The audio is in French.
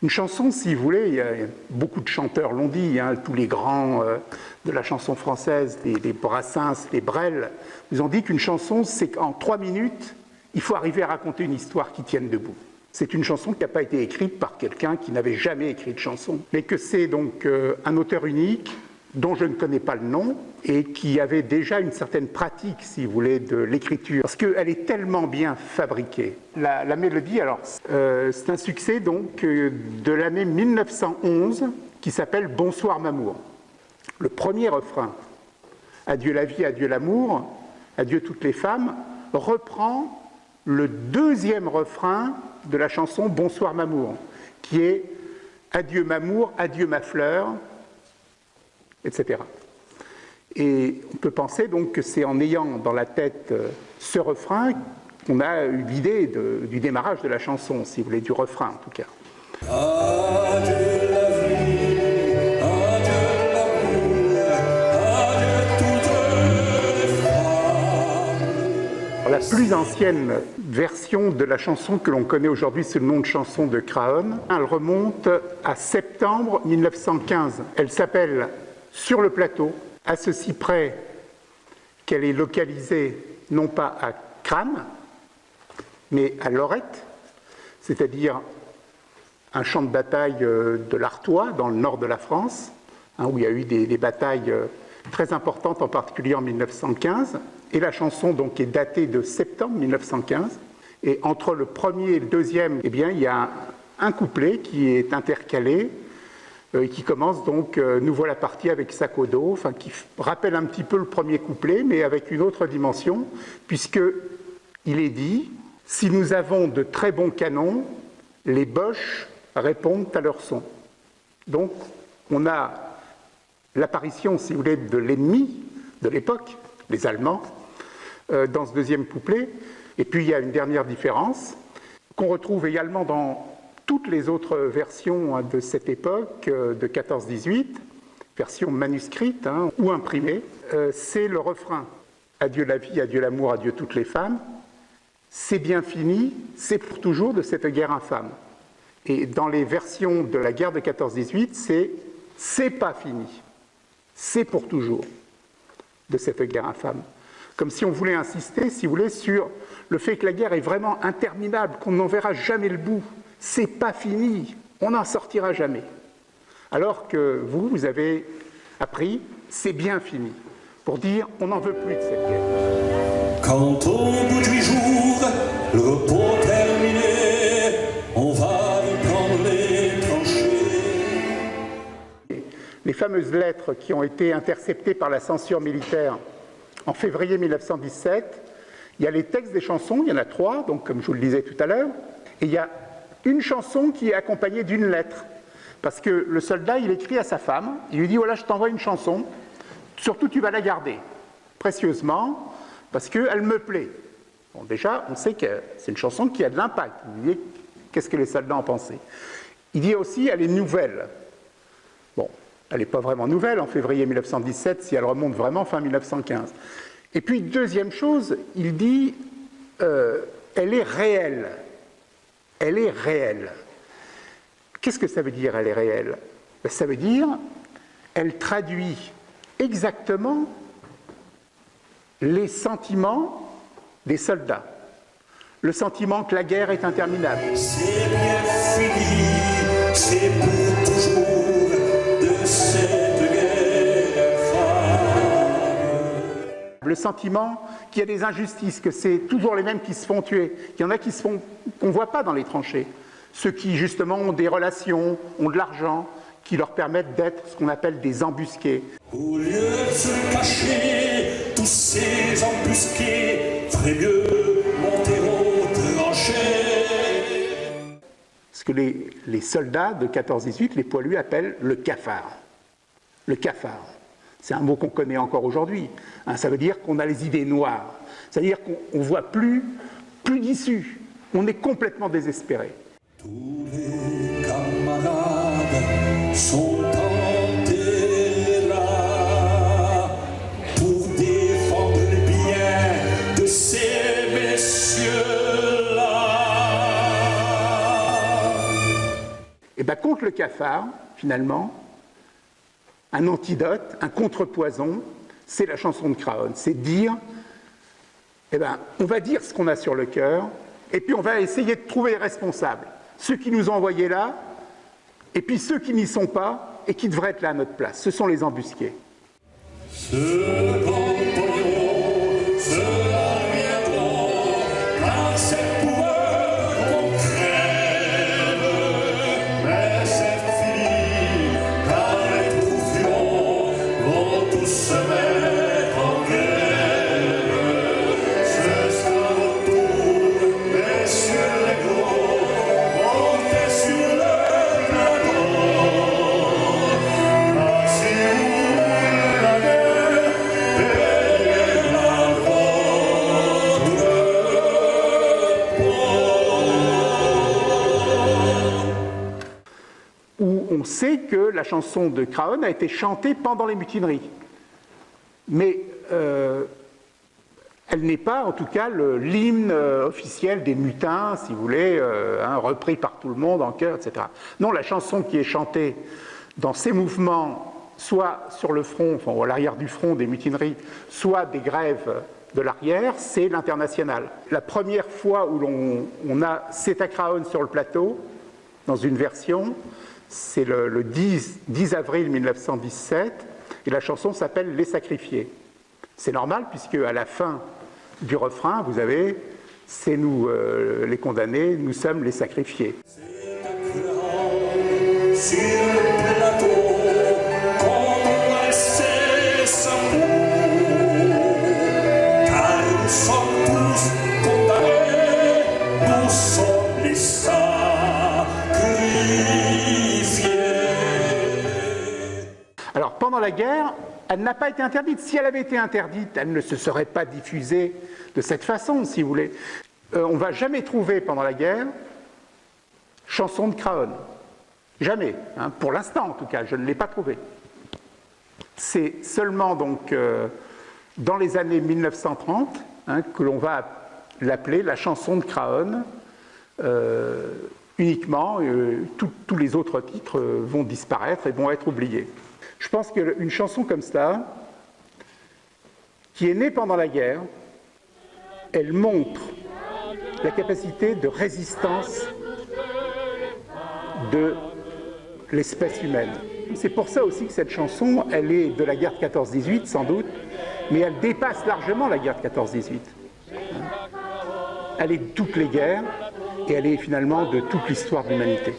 Une chanson, si vous voulez, il y a beaucoup de chanteurs l'ont dit, hein, tous les grands de la chanson française, les Brassens, les Brel, vous ont dit qu'une chanson, c'est qu'en 3 minutes, il faut arriver à raconter une histoire qui tienne debout. C'est une chanson qui n'a pas été écrite par quelqu'un qui n'avait jamais écrit de chanson, mais que c'est donc un auteur unique, dont je ne connais pas le nom, et qui avait déjà une certaine pratique, si vous voulez, de l'écriture, parce qu'elle est tellement bien fabriquée. La mélodie, alors, c'est un succès donc de l'année 1911, qui s'appelle « Bonsoir Mamour ». Le premier refrain, « Adieu la vie, adieu l'amour, adieu toutes les femmes », reprend le deuxième refrain de la chanson « Bonsoir Mamour », qui est « Adieu Mamour, adieu ma fleur », etc. Et on peut penser donc que c'est en ayant dans la tête ce refrain qu'on a eu l'idée du démarrage de la chanson, si vous voulez, du refrain en tout cas. Adieu la vie, adieu l'amour, adieu toutes les femmes. La plus ancienne version de la chanson que l'on connaît aujourd'hui sous le nom de chanson de Craonne, elle remonte à septembre 1915. Elle s'appelle « Sur le plateau », à ceci près qu'elle est localisée non pas à Crannes, mais à Lorette, c'est-à-dire un champ de bataille de l'Artois, dans le nord de la France, hein, où il y a eu des batailles très importantes, en particulier en 1915. Et la chanson donc, est datée de septembre 1915. Et entre le premier et le deuxième, eh bien, il y a un couplet qui est intercalé, qui commence donc « Nous voilà partis avec sac au dos », enfin, qui rappelle un petit peu le premier couplet, mais avec une autre dimension, puisqu'il est dit « Si nous avons de très bons canons, les Boches répondent à leur son ». Donc, on a l'apparition, si vous voulez, de l'ennemi de l'époque, les Allemands, dans ce deuxième couplet. Et puis, il y a une dernière différence, qu'on retrouve également dans toutes les autres versions de cette époque, de 14-18, version manuscrite ou imprimée, c'est le refrain « Adieu la vie, adieu l'amour, adieu toutes les femmes, c'est bien fini, c'est pour toujours de cette guerre infâme ». Et dans les versions de la guerre de 14-18, c'est pas fini, c'est pour toujours de cette guerre infâme. Comme si on voulait insister, si vous voulez, sur le fait que la guerre est vraiment interminable, qu'on n'en verra jamais le bout. C'est pas fini, on n'en sortira jamais. Alors que vous avez appris, c'est bien fini, pour dire on n'en veut plus de cette guerre. Quand au bout du jour, le repos terminé, on va prendre les tranchées. Les fameuses lettres qui ont été interceptées par la censure militaire en février 1917, il y a les textes des chansons, il y en a 3, donc comme je vous le disais tout à l'heure, et il y a une chanson qui est accompagnée d'une lettre. Parce que le soldat, il écrit à sa femme, il lui dit « Voilà, je t'envoie une chanson, surtout tu vas la garder, précieusement, parce qu'elle me plaît. » Bon, déjà, on sait que c'est une chanson qui a de l'impact. Vous voyez, qu'est-ce que les soldats en pensaient? Il dit aussi « Elle est nouvelle. » Bon, elle n'est pas vraiment nouvelle en février 1917, si elle remonte vraiment fin 1915. Et puis, deuxième chose, il dit « Elle est réelle. » Elle est réelle. Qu'est-ce que ça veut dire, elle est réelle? Ça veut dire, elle traduit exactement les sentiments des soldats. Le sentiment que la guerre est interminable. C'est bien fini, c'est pour toujours de cette guerre infâme. Le sentiment qu'il y a des injustices, que c'est toujours les mêmes qui se font tuer. Il y en a qui qu'on ne voit pas dans les tranchées. Ceux qui, justement, ont des relations, ont de l'argent, qui leur permettent d'être ce qu'on appelle des embusqués. Au lieu de se cacher, tous ces embusqués, ferait mieux monter aux tranchées. Ce que les soldats de 14-18, les poilus, appellent le cafard. Le cafard. C'est un mot qu'on connaît encore aujourd'hui. Ça veut dire qu'on a les idées noires. C'est-à-dire qu'on ne voit plus d'issue. On est complètement désespéré. Tous les camarades sont enterrés là pour défendre le bien de ces messieurs-là. Et bien contre le cafard, finalement, un antidote, un contrepoison, c'est la chanson de Craonne. C'est dire, eh ben, on va dire ce qu'on a sur le cœur, et puis on va essayer de trouver les responsables. Ceux qui nous ont envoyés là, et puis ceux qui n'y sont pas, et qui devraient être là à notre place. Ce sont les embusqués. On sait que la chanson de Craonne a été chantée pendant les mutineries. Mais elle n'est pas, en tout cas, l'hymne officiel des mutins, si vous voulez, repris par tout le monde en chœur, etc. Non, la chanson qui est chantée dans ces mouvements, soit sur le front, enfin, ou à l'arrière du front des mutineries, soit des grèves de l'arrière, c'est l'Internationale. La première fois où on a C'est à Craonne sur le plateau, dans une version, c'est le 10 avril 1917, et la chanson s'appelle « Les sacrifiés ». C'est normal, puisque à la fin du refrain, vous avez « C'est nous les condamnés, nous sommes les sacrifiés ». Sur le plateau, qu'on va laisser sa peau, car nous sommes tous condamnés, nous sommes les sacrifiés. Alors, pendant la guerre, elle n'a pas été interdite. Si elle avait été interdite, elle ne se serait pas diffusée de cette façon, si vous voulez. On ne va jamais trouver, pendant la guerre, chanson de Craonne. Jamais, hein, pour l'instant en tout cas, je ne l'ai pas trouvé. C'est seulement donc dans les années 1930 que l'on va l'appeler la chanson de Craonne uniquement. Tous les autres titres vont disparaître et vont être oubliés. Je pense qu'une chanson comme ça, qui est née pendant la guerre, elle montre la capacité de résistance de l'espèce humaine. C'est pour ça aussi que cette chanson, elle est de la guerre de 14-18 sans doute, mais elle dépasse largement la guerre de 14-18. Elle est de toutes les guerres et elle est finalement de toute l'histoire de l'humanité.